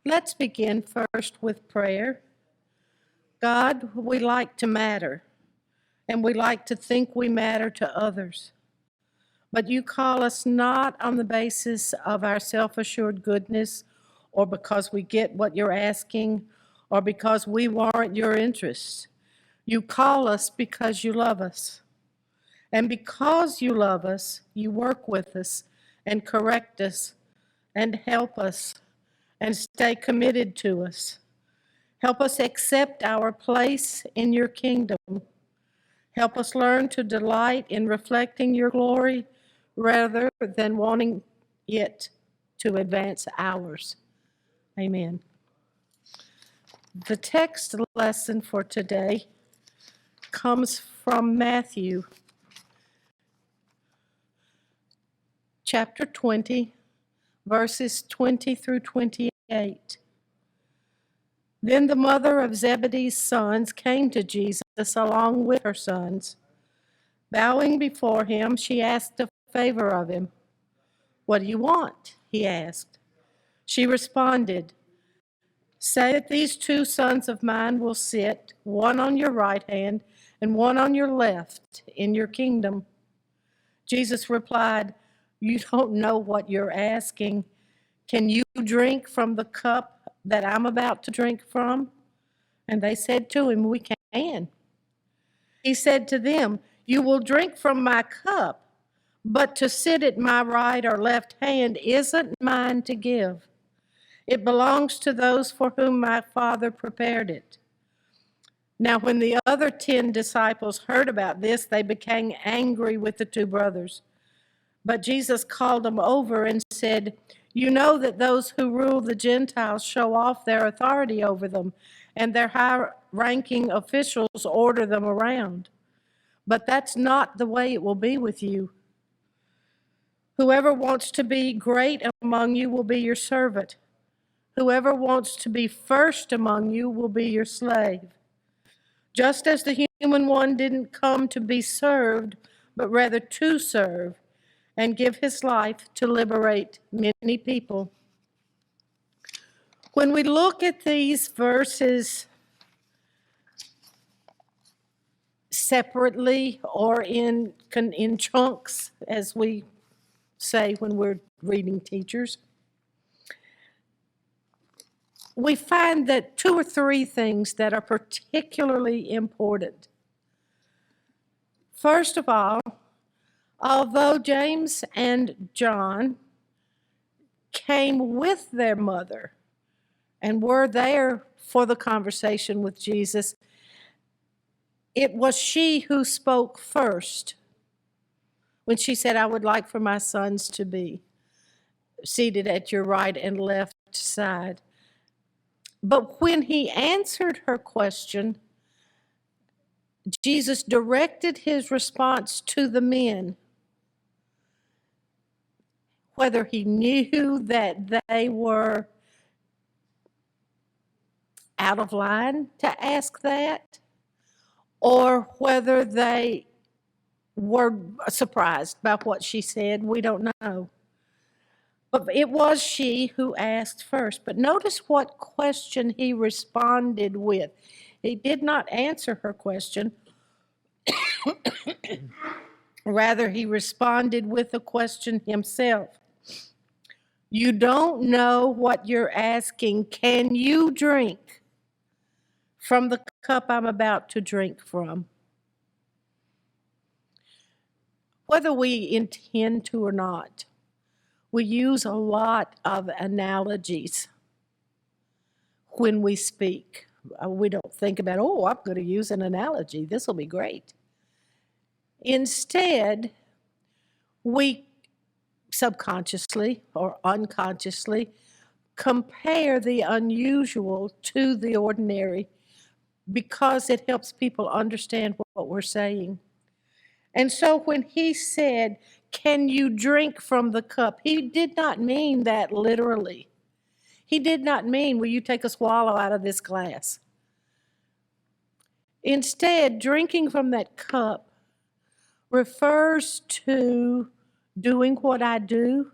Let's begin first with prayer. God, we like to matter, and we like to think we matter to others. But you call us not on the basis of our self-assured goodness or because we get what you're asking or because we warrant your interests. You call us because you love us. And because you love us, you work with us and correct us and help us and stay committed to us. Help us accept our place in your kingdom. Help us learn to delight in reflecting your glory rather than wanting it to advance ours. Amen. The text lesson for today comes from Matthew chapter 20, verses 20 through 28. Then the mother of Zebedee's sons came to Jesus along with her sons. Bowing before him, she asked a favor of him. "What do you want?" he asked. She responded, "Say that these two sons of mine will sit, one on your right hand and one on your left, in your kingdom." Jesus replied, "You don't know what you're asking. Can you drink from the cup that I'm about to drink from?" And they said to him, "We can." He said to them, "You will drink from my cup, but to sit at my right or left hand isn't mine to give. It belongs to those for whom my Father prepared it." Now, when the other 10 disciples heard about this, they became angry with the two brothers. But Jesus called them over and said, "You know that those who rule the Gentiles show off their authority over them, and their high-ranking officials order them around. But that's not the way it will be with you. Whoever wants to be great among you will be your servant. Whoever wants to be first among you will be your slave. Just as the human one didn't come to be served, but rather to serve and give his life to liberate many people." When we look at these verses separately or in chunks, as we say when we're reading teachers, we find that 2 or 3 things that are particularly important. First of all, although James and John came with their mother and were there for the conversation with Jesus, it was she who spoke first when she said, "I would like for my sons to be seated at your right and left side." But when he answered her question, Jesus directed his response to the men, whether he knew that they were out of line to ask that, or whether they were surprised by what she said. We don't know. But it was she who asked first. But notice what question he responded with. He did not answer her question. Rather, he responded with a question himself. "You don't know what you're asking. Can you drink from the cup I'm about to drink from?" Whether we intend to or not, we use a lot of analogies when we speak. We don't think about, "Oh, I'm going to use an analogy. This will be great." Instead, we subconsciously or unconsciously compare the unusual to the ordinary because it helps people understand what we're saying. And so when he said, "Can you drink from the cup?" he did not mean that literally. He did not mean, "Will you take a swallow out of this glass?" Instead, drinking from that cup refers to doing what I do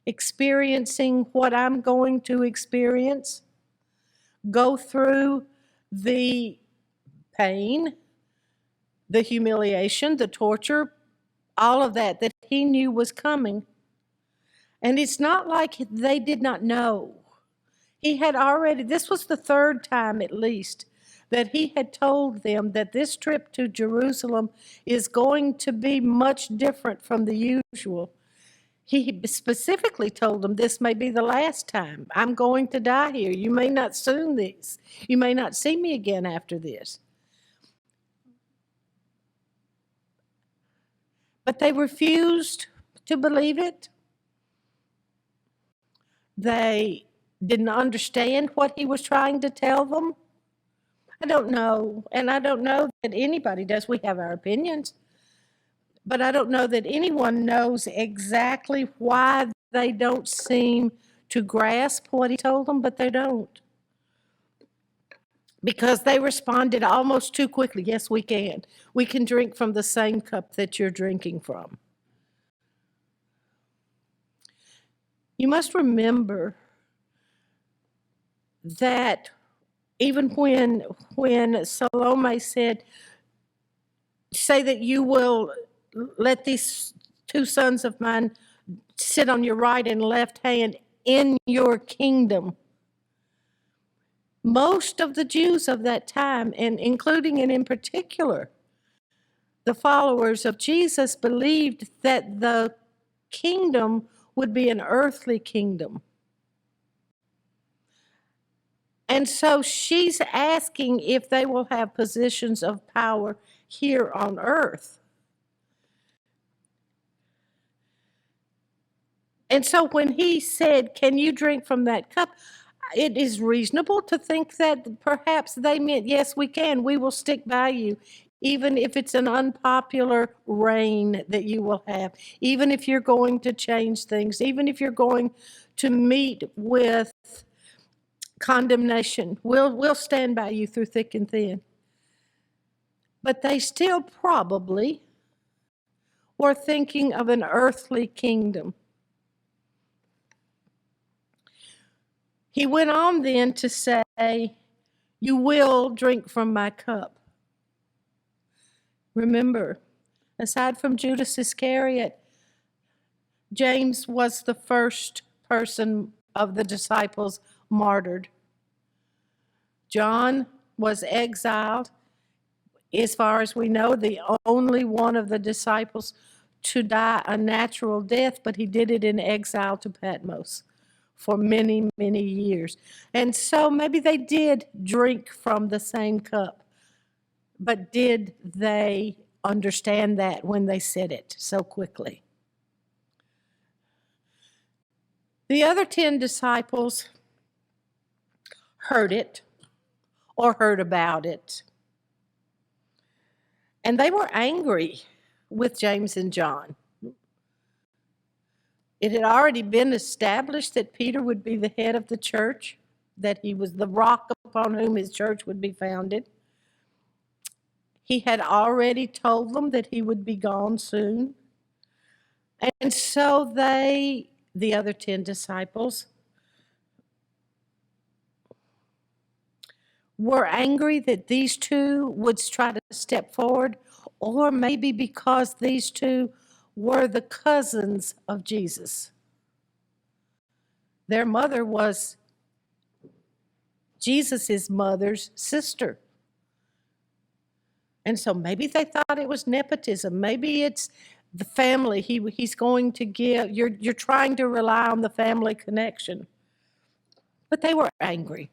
experiencing what I'm going to experience, go through the pain, the humiliation, the torture, all of that he knew was coming. And it's not like they did not know. He had already, this was the third time at least, that he had told them that this trip to Jerusalem is going to be much different from the usual. He specifically told them, this may be the last time. I'm going to die here. You may not soon this. You may not see me again after this. But they refused to believe it. They didn't understand what he was trying to tell them. I don't know, and I don't know that anybody does. We have our opinions, but I don't know that anyone knows exactly why they don't seem to grasp what he told them, but they don't. Because they responded almost too quickly. Yes, we can. We can drink from the same cup that you're drinking from. You must remember that even when Salome said, say that you will let these two sons of mine sit on your right and left hand in your kingdom. Most of the Jews of that time, and including and in particular, the followers of Jesus, believed that the kingdom would be an earthly kingdom. And so she's asking if they will have positions of power here on earth. And so when he said, can you drink from that cup? It is reasonable to think that perhaps they meant, yes, we can. We will stick by you, even if it's an unpopular reign that you will have, even if you're going to change things, even if you're going to meet with condemnation. We'll stand by you through thick and thin. But they still probably were thinking of an earthly kingdom. He went on then to say, you will drink from my cup. Remember, aside from Judas Iscariot, James was the first person of the disciples martyred. John was exiled. As far as we know, the only one of the disciples to die a natural death, but he did it in exile to Patmos for many, many years. And so maybe they did drink from the same cup, but did they understand that when they said it so quickly? The other 10 disciples heard it or heard about it, and they were angry with James and John. It had already been established that Peter would be the head of the church, that he was the rock upon whom his church would be founded. He had already told them that he would be gone soon. And so they, the other 10 disciples, were angry that these two would try to step forward, or maybe because these two were the cousins of Jesus. Their mother was Jesus' mother's sister. And so maybe they thought it was nepotism. Maybe it's the family he's going to give. You're trying to rely on the family connection. But they were angry.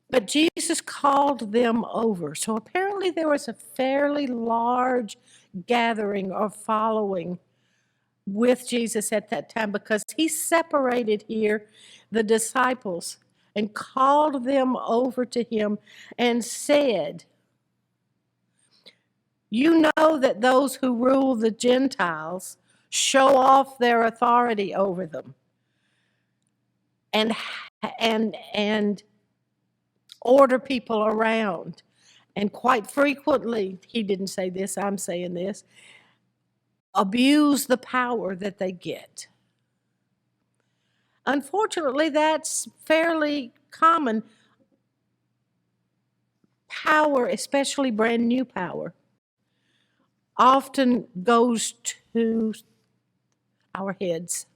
But Jesus called them over. So apparently there was a fairly large gathering or following with Jesus at that time, because he separated here the disciples and called them over to him and said, you know that those who rule the Gentiles show off their authority over them and order people around. And quite frequently, he didn't say this, I'm saying this, abuse the power that they get. Unfortunately, that's fairly common. Power, especially brand new power, often goes to our heads.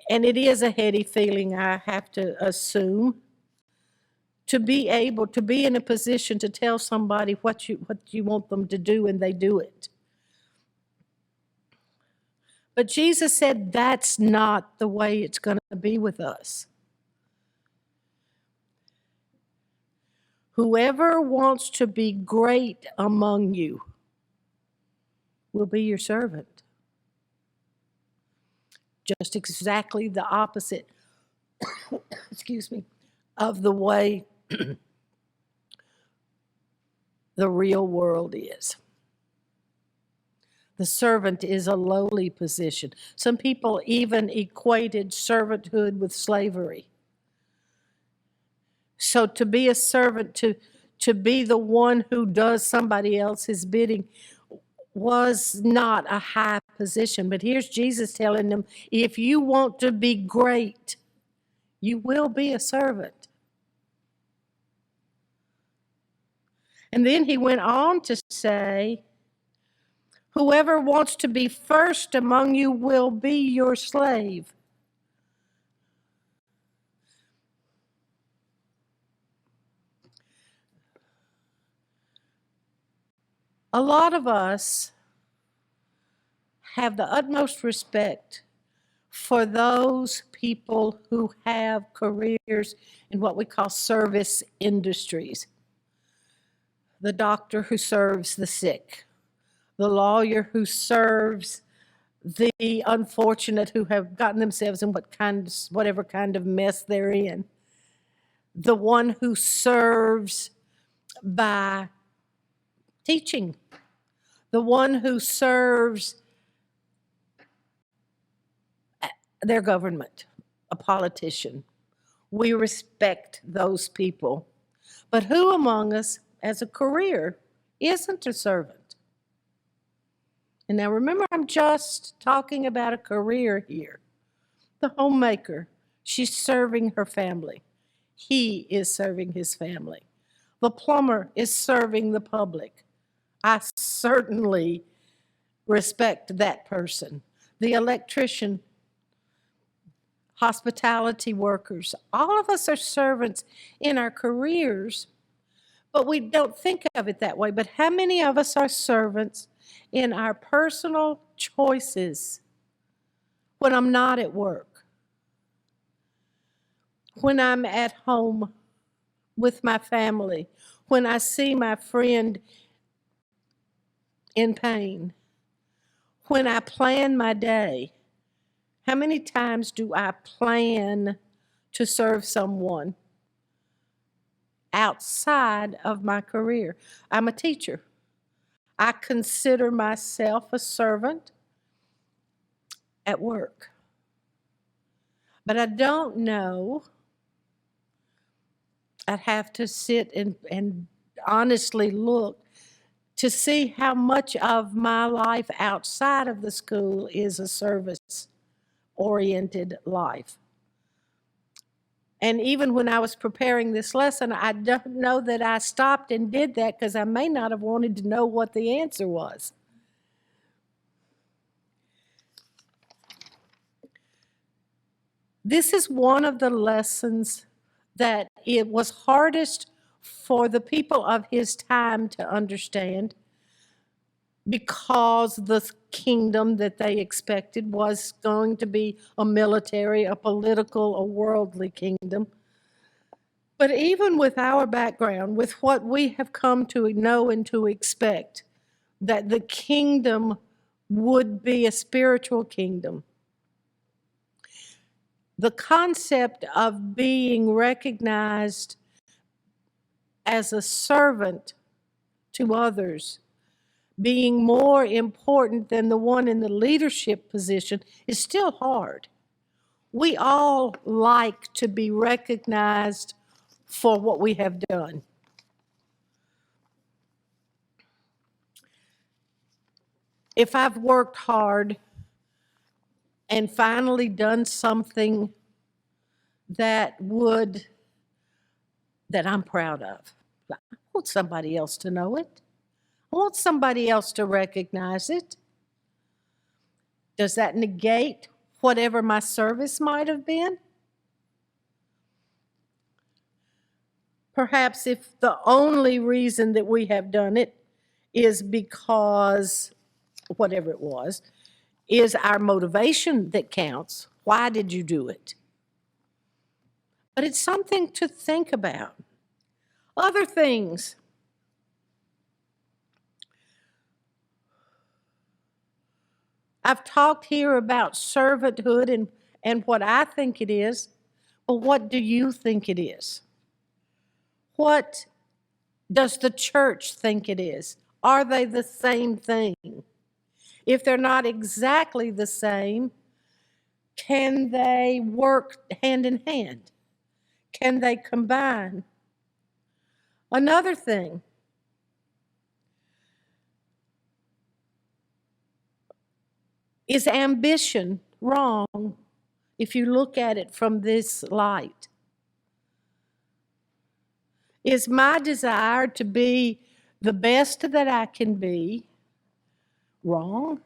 And it is a heady feeling, I have to assume, to be able to be in a position to tell somebody what you want them to do and they do it. But Jesus said that's not the way it's going to be with us. Whoever wants to be great among you will be your servant. Just exactly the opposite, excuse me, of the way the real world is. The servant is a lowly position. Some people even equated servanthood with slavery. So to be a servant, to be the one who does somebody else's bidding, was not a high position. But here's Jesus telling them, if you want to be great, you will be a servant. And then he went on to say, whoever wants to be first among you will be your slave. A lot of us have the utmost respect for those people who have careers in what we call service industries. The doctor who serves the sick, the lawyer who serves the unfortunate who have gotten themselves in whatever kind of mess they're in, the one who serves by teaching, the one who serves their government, a politician. We respect those people. But who among us, as a career, isn't a servant? And now remember, I'm just talking about a career here. The homemaker, she's serving her family. He is serving his family. The plumber is serving the public. I certainly respect that person. The electrician, hospitality workers, all of us are servants in our careers, but we don't think of it that way. But how many of us are servants in our personal choices when I'm not at work, when I'm at home with my family, when I see my friend in pain, when I plan my day? How many times do I plan to serve someone outside of my career? I'm a teacher. I consider myself a servant at work. But I don't know. I'd have to sit and honestly look to see how much of my life outside of the school is a service-oriented life. And even when I was preparing this lesson, I don't know that I stopped and did that because I may not have wanted to know what the answer was. This is one of the lessons that it was hardest for the people of his time to understand, because the kingdom that they expected was going to be a military, a political, a worldly kingdom. But even with our background, with what we have come to know and to expect, that the kingdom would be a spiritual kingdom, the concept of being recognized as a servant to others, being more important than the one in the leadership position, is still hard. We all like to be recognized for what we have done. if I've worked hard and finally done something that I'm proud of, I want somebody else to know it. I want somebody else to recognize it. Does that negate whatever my service might have been? Perhaps if the only reason that we have done it is because, whatever it was, is our motivation that counts. Why did you do it? But it's something to think about. Other things. I've talked here about servanthood and what I think it is. Well, what do you think it is? What does the church think it is? Are they the same thing? If they're not exactly the same, can they work hand in hand? Can they combine? Another thing, is ambition wrong if you look at it from this light? Is my desire to be the best that I can be wrong?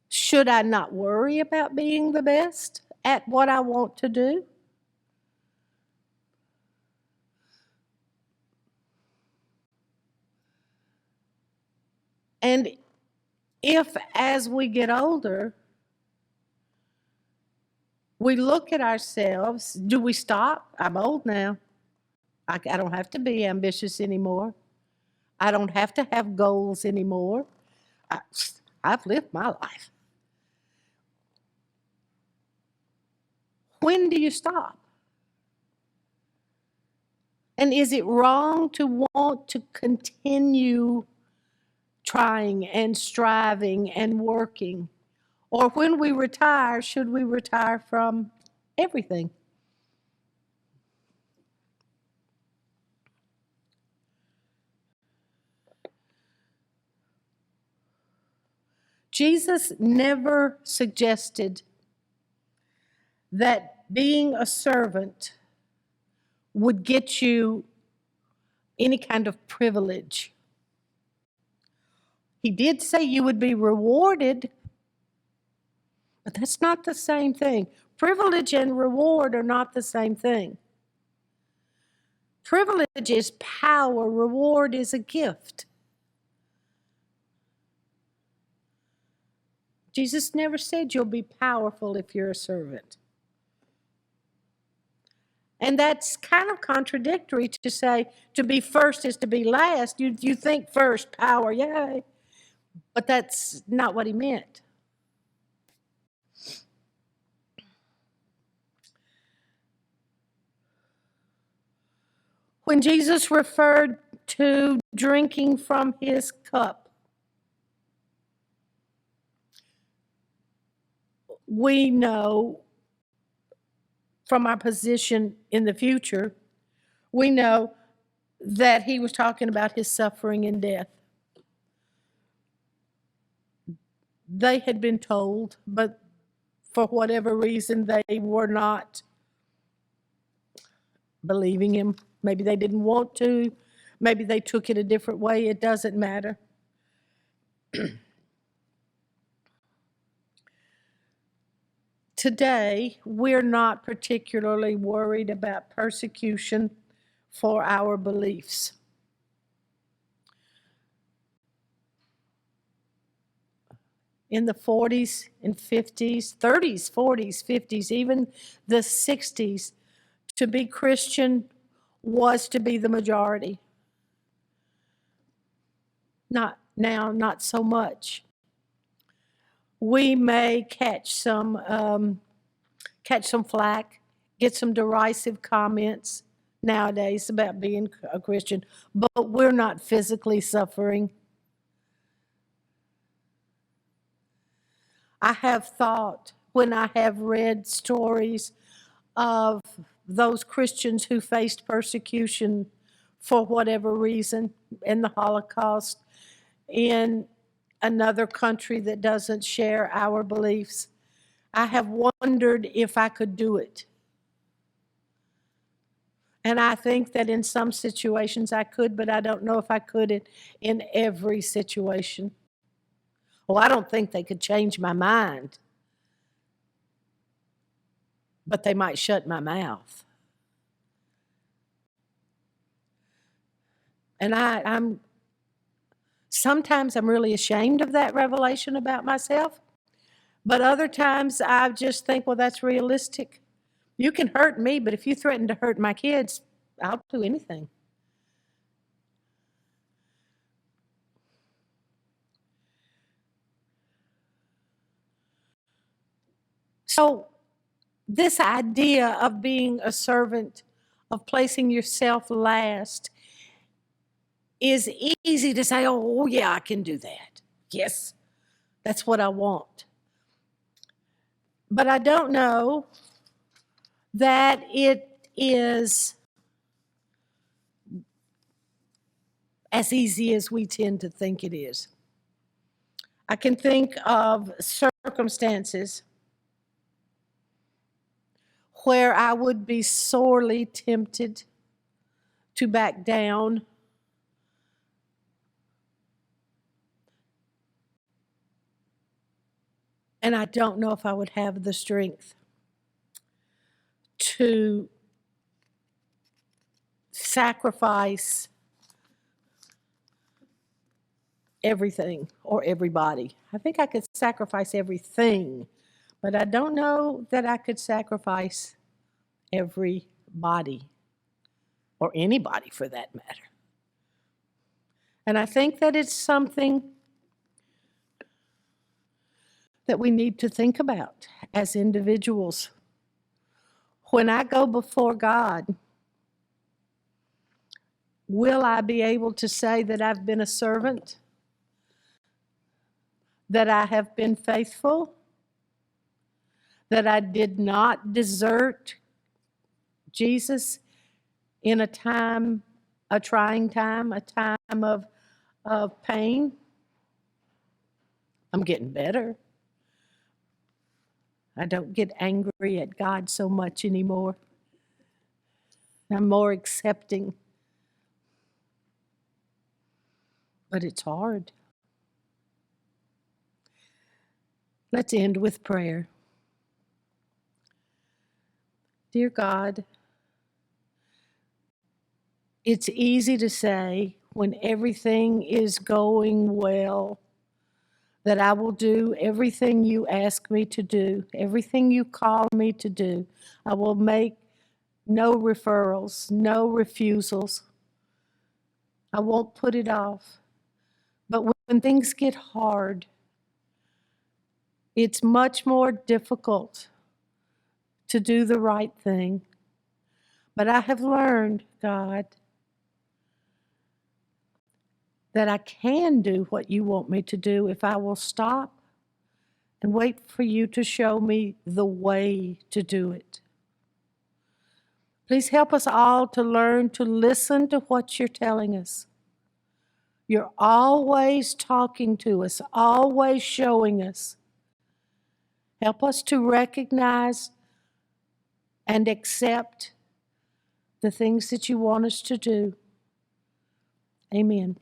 Should I not worry about being the best at what I want to do? And if, as we get older, we look at ourselves, do we stop? I'm old now. I don't have to be ambitious anymore. I don't have to have goals anymore. I've lived my life. When do you stop? And is it wrong to want to continue trying and striving and working? Or when we retire, should we retire from everything? Jesus never suggested that being a servant would get you any kind of privilege. He did say you would be rewarded, but that's not the same thing. Privilege and reward are not the same thing. Privilege is power, reward is a gift. Jesus never said you'll be powerful if you're a servant. And that's kind of contradictory to say to be first is to be last. You think first, power, yay. But that's not what he meant. When Jesus referred to drinking from his cup, we know from our position in the future, we know that he was talking about his suffering and death. They had been told, but for whatever reason, they were not believing him. Maybe they didn't want to. Maybe they took it a different way. It doesn't matter. Today, we're not particularly worried about persecution for our beliefs. In the 40s and 50s, 30s, 40s, 50s, even the 60s, to be Christian was to be the majority. Not now, not so much. We may catch some flack, get some derisive comments nowadays about being a Christian, but we're not physically suffering. I have thought, when I have read stories of those Christians who faced persecution for whatever reason, in the Holocaust, in another country that doesn't share our beliefs. I have wondered if I could do it. And I think that in some situations I could, but I don't know if I could in every situation. Well, I don't think they could change my mind, but they might shut my mouth. And sometimes I'm really ashamed of that revelation about myself, but other times I just think, well, that's realistic. You can hurt me, but if you threaten to hurt my kids, I'll do anything. So this idea of being a servant, of placing yourself last, is easy to say, oh, yeah, I can do that. Yes, that's what I want. But I don't know that it is as easy as we tend to think it is. I can think of circumstances where I would be sorely tempted to back down. And I don't know if I would have the strength to sacrifice everything or everybody. I think I could sacrifice everything, but I don't know that I could sacrifice everybody or anybody for that matter. And I think that it's something that we need to think about as individuals. When I go before God, will I be able to say that I've been a servant? That I have been faithful? That I did not desert Jesus in a trying time, a time of pain? I'm getting better. I don't get angry at God so much anymore. I'm more accepting. But it's hard. Let's end with prayer. Dear God, it's easy to say when everything is going well that I will do everything you ask me to do, everything you call me to do. I will make no referrals, no refusals. I won't put it off. But when things get hard, it's much more difficult to do the right thing. But I have learned, God, that I can do what you want me to do if I will stop and wait for you to show me the way to do it. Please help us all to learn to listen to what you're telling us. You're always talking to us, always showing us. Help us to recognize and accept the things that you want us to do. Amen.